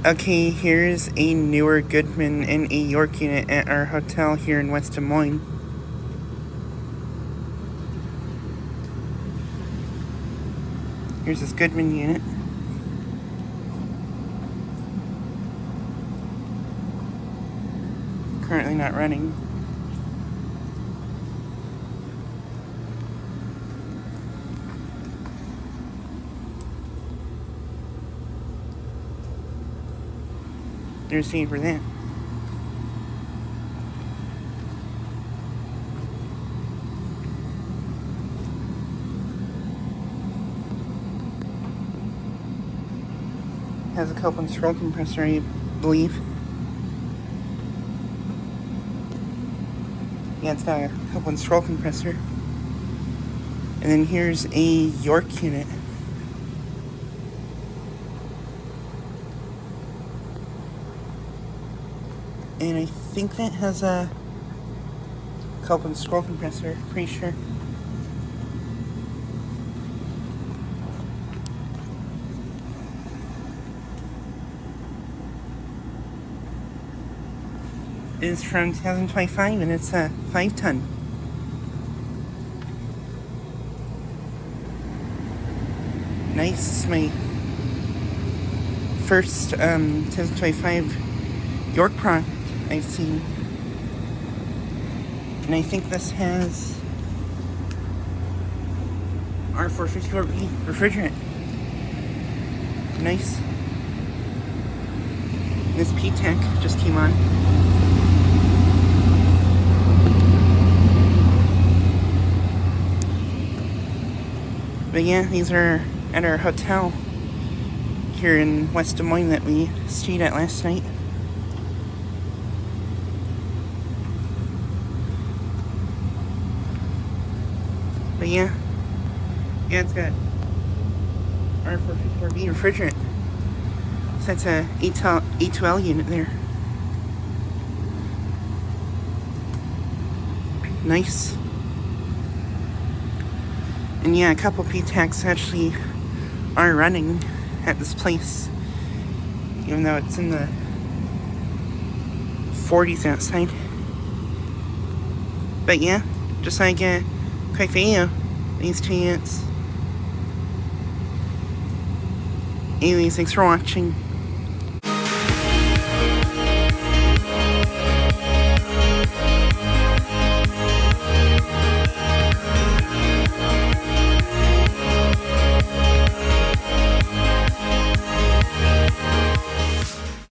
Okay, here's a newer Goodman and a York unit at our hotel here in West Des Moines. Here's this Goodman unit. Currently not running. There's the for that. Has a couple scroll compressor, I believe. Yeah, it's got a couple scroll compressor. And then here's a York unit. And I think that has a couple scroll compressor, pretty sure. It is from 2025 and it's a 5-ton. Nice. It's my first 2025 York product I've seen. And I think this has R454B refrigerant. Nice. This PTAC just came on. But yeah, these are at our hotel here in West Des Moines that we stayed at last night. But yeah, it's got R454B refrigerant. So that's a A2L unit there. Nice. And yeah, a couple PTACs actually are running at this place, even though it's in the 40s outside. But yeah, just like a quick video, these 2 units. Anyways, thanks for watching.